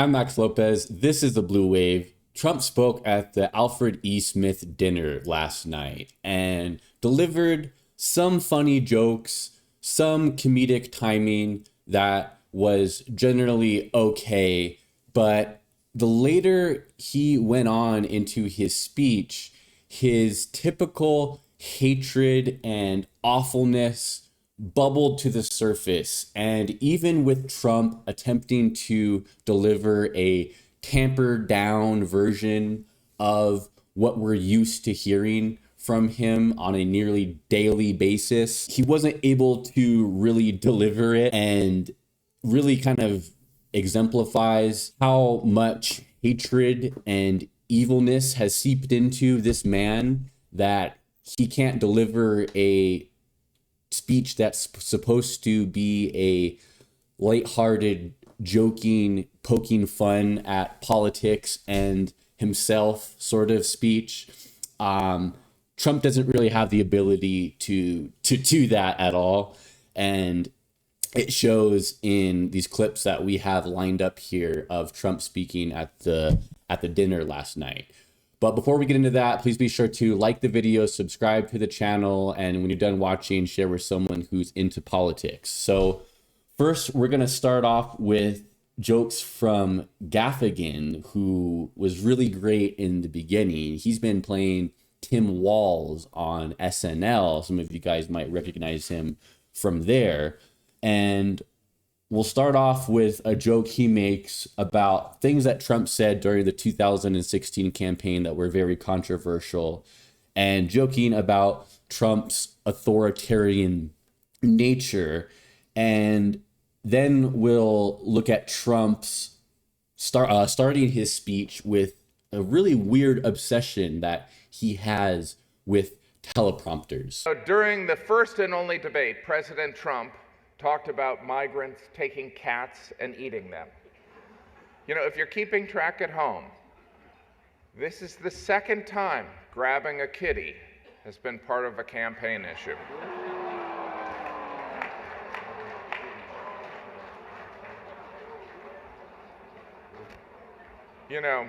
I'm Max Lopez. This is the Blue Wave. Trump spoke at the Alfred E. Smith dinner last night and delivered some funny jokes, some comedic timing that was generally okay. But the later he went on into his speech, his typical hatred and awfulness bubbled to the surface. And even with Trump attempting to deliver a tampered down version of what we're used to hearing from him on a nearly daily basis, he wasn't able to really deliver it, and really kind of exemplifies how much hatred and evilness has seeped into this man that he can't deliver a speech that's supposed to be a lighthearted, joking, poking fun at politics and himself sort of speech. Trump doesn't really have the ability to do that at all. And it shows in these clips that we have lined up here of Trump speaking at the dinner last night. But before we get into that, please be sure to like the video, subscribe to the channel, and when you're done watching, share with someone who's into politics. So first, we're going to start off with jokes from Gaffigan, who was really great in the beginning. He's been playing Tim Walz on SNL. Some of you guys might recognize him from there. And we'll start off with a joke he makes about things that Trump said during the 2016 campaign that were very controversial, and joking about Trump's authoritarian nature. And then we'll look at Trump's starting his speech with a really weird obsession that he has with teleprompters. So during the first and only debate, President Trump talked about migrants taking cats and eating them. You know, if you're keeping track at home, this is the second time grabbing a kitty has been part of a campaign issue. You know,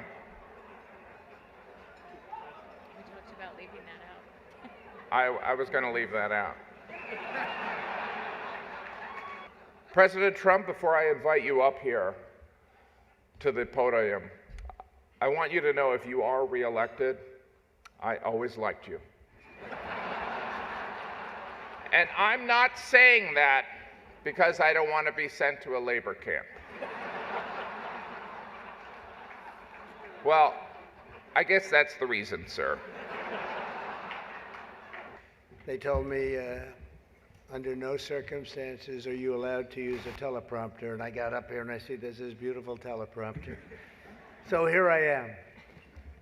we talked about leaving that out. I was going to leave that out. President Trump, before I invite you up here to the podium, I want you to know if you are reelected, I always liked you. And I'm not saying that because I don't want to be sent to a labor camp. Well, I guess that's the reason, sir. They told me, under no circumstances are you allowed to use a teleprompter. And I got up here and I see this beautiful teleprompter. So here I am.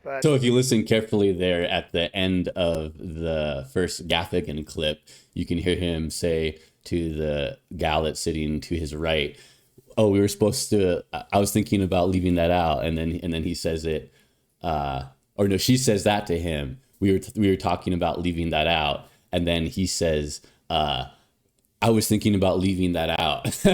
But so if you listen carefully there at the end of the first Gaffigan clip, you can hear him say to the gal that's sitting to his right, "Oh, we were supposed to, I was thinking about leaving that out." And then he says it, or no, she says that to him. We were talking about leaving that out. And then he says, "I was thinking about leaving that out."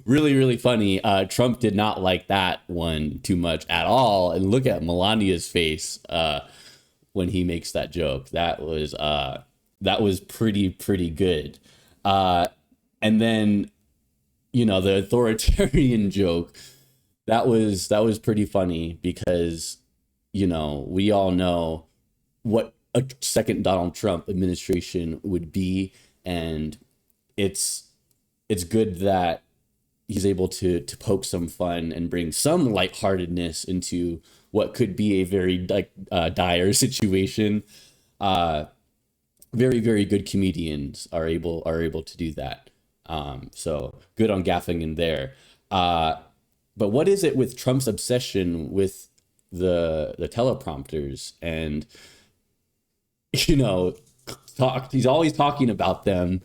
Really, really funny. Trump did not like that one too much at all. And look at Melania's face when he makes that joke. That was pretty good. And then, you know, the authoritarian joke, that was pretty funny because, you know, we all know what a second Donald Trump administration would be, and it's good that he's able to poke some fun and bring some lightheartedness into what could be a very dire situation. Very, very good comedians are able to do that. So good on Gaffigan there. But what is it with Trump's obsession with the teleprompters? And, you know, he's always talking about them.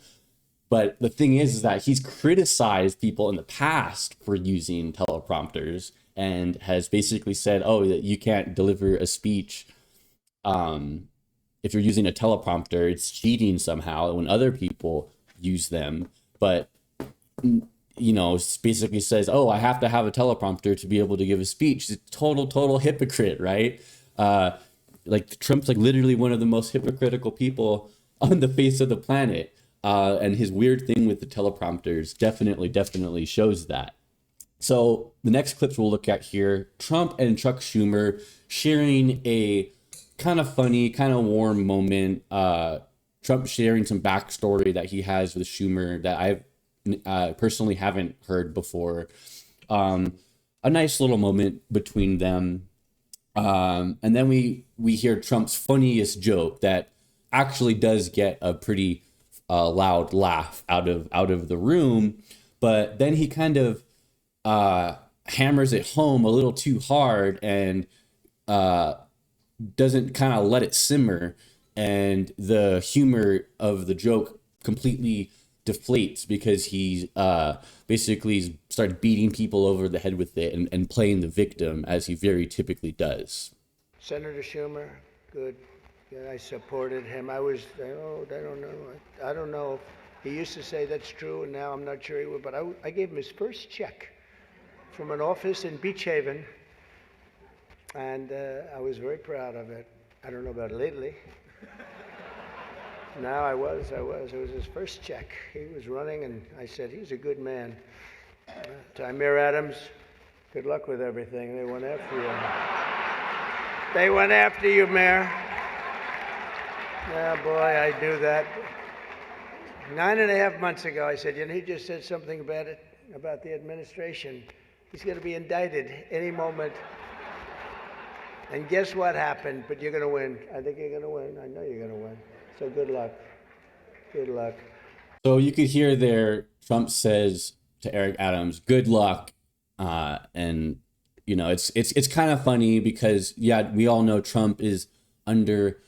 But the thing is that he's criticized people in the past for using teleprompters and has basically said, oh, that you can't deliver a speech if you're using a teleprompter. It's cheating somehow when other people use them. But basically says, oh, I have to have a teleprompter to be able to give a speech. It's total hypocrite, right? Like Trump's like literally one of the most hypocritical people on the face of the planet. And his weird thing with the teleprompters definitely shows that. So the next clips we'll look at here, Trump and Chuck Schumer sharing a kind of funny, kind of warm moment. Trump sharing some backstory that he has with Schumer that I've personally haven't heard before. A nice little moment between them. And then we hear Trump's funniest joke that actually does get a pretty loud laugh out of the room, but then he kind of hammers it home a little too hard and doesn't kind of let it simmer, and the humor of the joke completely deflates because he basically started beating people over the head with it and playing the victim, as he very typically does. Senator Schumer, good. Yeah, I supported him. I don't know. He used to say that's true, and now I'm not sure he would, but I gave him his first check from an office in Beach Haven, and I was very proud of it. I don't know about lately. Now I was. It was his first check. He was running, and I said, he's a good man. To Mayor Adams, good luck with everything. They went after you. They went after you, Mayor. Yeah, boy, I do that. 9.5 months ago, I said, he just said something about the administration. He's going to be indicted any moment. And guess what happened? But you're going to win. I think you're going to win. I know you're going to win. So good luck. Good luck. So you could hear there, Trump says to Eric Adams, good luck. And, it's kind of funny because, yeah, we all know Trump is under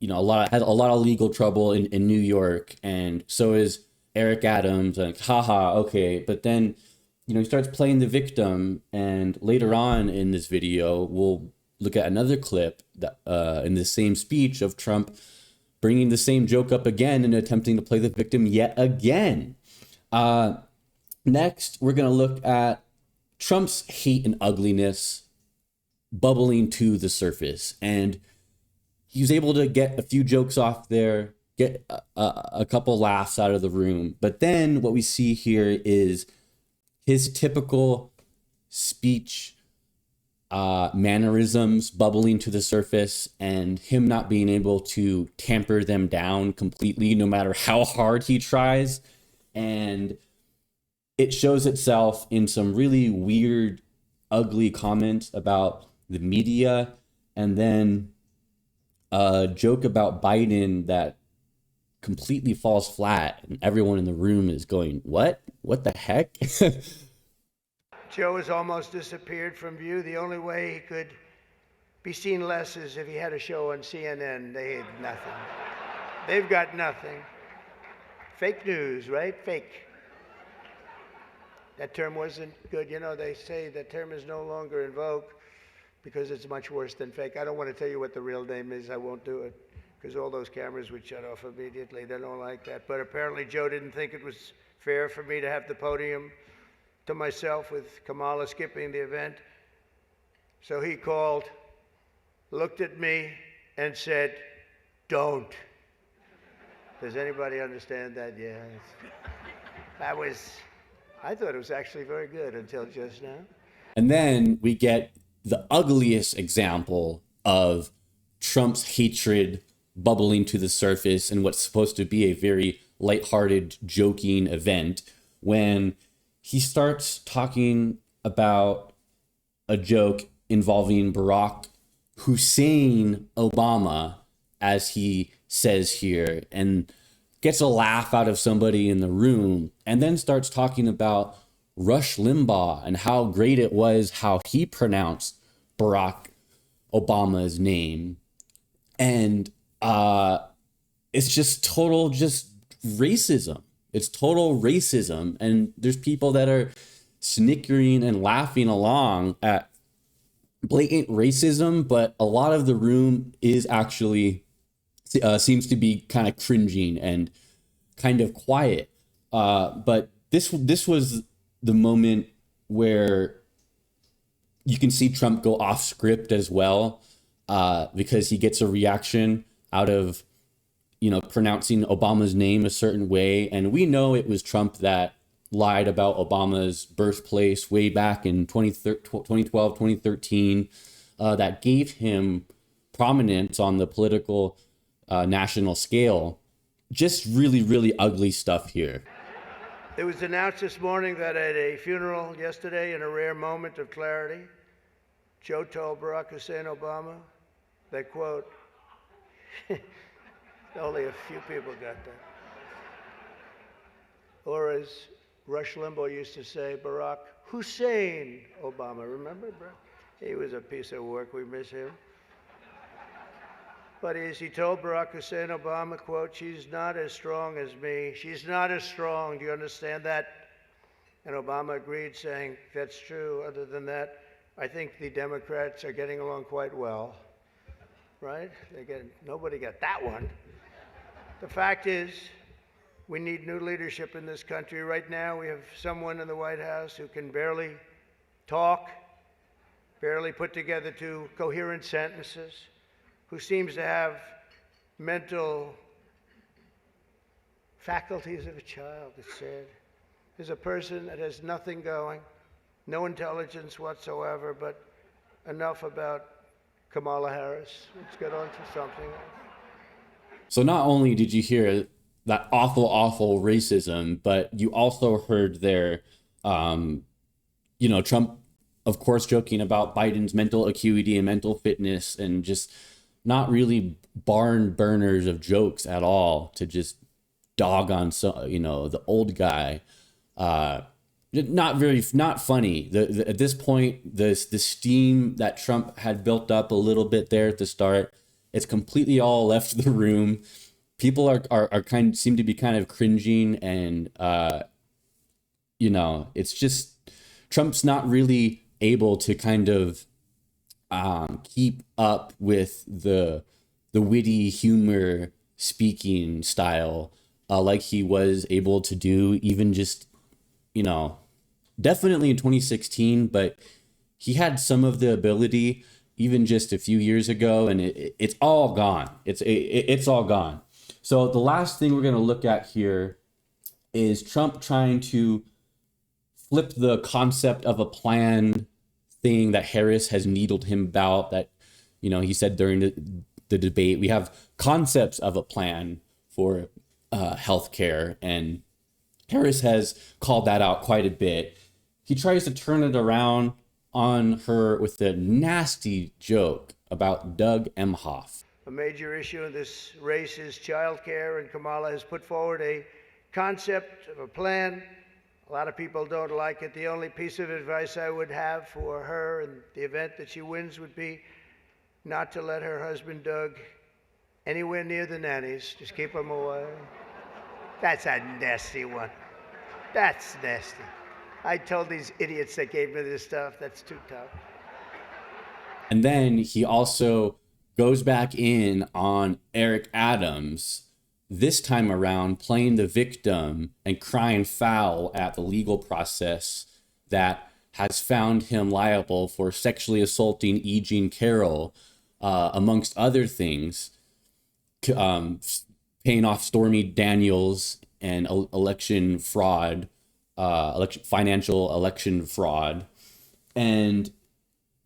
has a lot of legal trouble in New York, and so is Eric Adams. Like, haha, okay. But then, he starts playing the victim, and later on in this video, we'll look at another clip that in the same speech of Trump bringing the same joke up again and attempting to play the victim yet again. Next, we're going to look at Trump's hate and ugliness bubbling to the surface, and he was able to get a few jokes off there, get a couple laughs out of the room. But then what we see here is his typical speech mannerisms bubbling to the surface, and him not being able to tamper them down completely, no matter how hard he tries. And it shows itself in some really weird, ugly comments about the media, and then a joke about Biden that completely falls flat, and everyone in the room is going, what the heck? Joe has almost disappeared from view. The only way he could be seen less is if he had a show on CNN. They had nothing. They've got nothing. Fake news, right? Fake. That term wasn't good. They say that term is no longer in vogue because it's much worse than fake. I don't want to tell you what the real name is. I won't do it because all those cameras would shut off immediately. They don't like that. But apparently Joe didn't think it was fair for me to have the podium to myself with Kamala skipping the event. So he called, looked at me, and said, don't. Does anybody understand that? Yeah. I thought it was actually very good until just now. And then we get the ugliest example of Trump's hatred bubbling to the surface in what's supposed to be a very lighthearted, joking event, when he starts talking about a joke involving Barack Hussein Obama, as he says here, and gets a laugh out of somebody in the room, and then starts talking about Rush Limbaugh and how great it was how he pronounced Barack Obama's name. And it's just total racism. It's total racism. And there's people that are snickering and laughing along at blatant racism, but a lot of the room is actually seems to be kind of cringing and kind of quiet. But this was the moment where you can see Trump go off script as well, because he gets a reaction out of, pronouncing Obama's name a certain way. And we know it was Trump that lied about Obama's birthplace way back in 2012, 2013, that gave him prominence on the political national scale. Just really, really ugly stuff here. It was announced this morning that at a funeral yesterday, in a rare moment of clarity, Joe told Barack Hussein Obama that, quote, only a few people got that. Or as Rush Limbaugh used to say, Barack Hussein Obama. Remember, bro? He was a piece of work. We miss him. But as he told Barack Hussein Obama, quote, she's not as strong as me. She's not as strong. Do you understand that? And Obama agreed, saying, that's true. Other than that, I think the Democrats are getting along quite well. Right? Nobody got that one. The fact is, we need new leadership in this country. Right now, we have someone in the White House who can barely talk, barely put together two coherent sentences, who seems to have mental faculties of a child, it's said. Is a person that has nothing going, no intelligence whatsoever, but enough about Kamala Harris. Let's get on to something else. So not only did you hear that awful racism, but you also heard there, Trump, of course, joking about Biden's mental acuity and mental fitness, and just not really barn burners of jokes at all to just dog on the old guy. Not funny. At this point, the steam that Trump had built up a little bit there at the start, it's completely all left the room. People seem to be kind of cringing, and it's just Trump's not really able to kind of keep up with the witty humor speaking style like he was able to do even just definitely in 2016, but he had some of the ability even just a few years ago, and it's all gone. It's all gone. So the last thing we're going to look at here is Trump trying to flip the concept of a plan thing that Harris has needled him about, that, he said during the debate, we have concepts of a plan for healthcare, and Harris has called that out quite a bit. He tries to turn it around on her with a nasty joke about Doug Emhoff. A major issue in this race is childcare, and Kamala has put forward a concept of a plan. A lot of people don't like it. The only piece of advice I would have for her in the event that she wins would be not to let her husband, Doug, anywhere near the nannies. Just keep him away. That's a nasty one. That's nasty. I told these idiots that gave me this stuff, that's too tough. And then he also goes back in on Eric Adams, this time around playing the victim and crying foul at the legal process that has found him liable for sexually assaulting E. Jean Carroll, amongst other things, paying off Stormy Daniels and election fraud, financial election fraud. And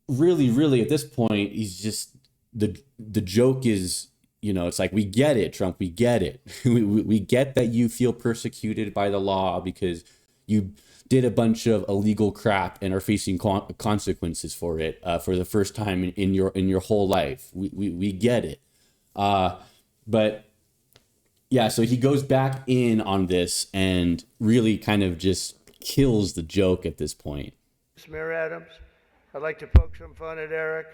really at this point, he's just, the joke is, it's like, we get it, Trump, we get it. we get that you feel persecuted by the law because you did a bunch of illegal crap and are facing consequences for it for the first time in your whole life. We get it. But yeah, so he goes back in on this and really kind of just kills the joke at this point. Mayor Adams, I'd like to poke some fun at Eric,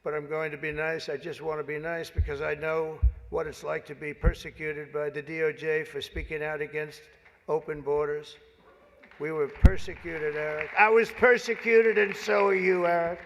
but I'm going to be nice. I just want to be nice because I know what it's like to be persecuted by the DOJ for speaking out against open borders. We were persecuted, Eric. I was persecuted, and so are you, Eric.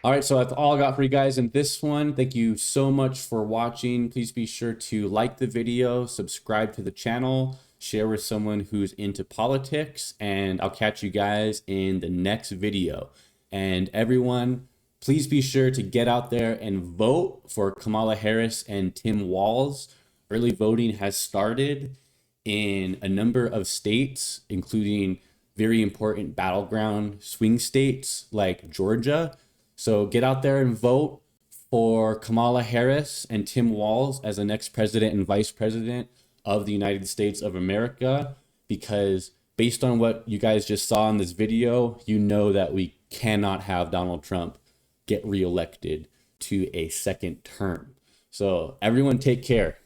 All right, so that's all I got for you guys in this one. Thank you so much for watching. Please be sure to like the video, subscribe to the channel, share with someone who's into politics, and I'll catch you guys in the next video. And everyone, please be sure to get out there and vote for Kamala Harris and Tim Walz. Early voting has started in a number of states, including very important battleground swing states like Georgia. So get out there and vote for Kamala Harris and Tim Walz as the next president and vice president of the United States of America, because based on what you guys just saw in this video, you know that we cannot have Donald Trump get reelected to a second term. So everyone take care.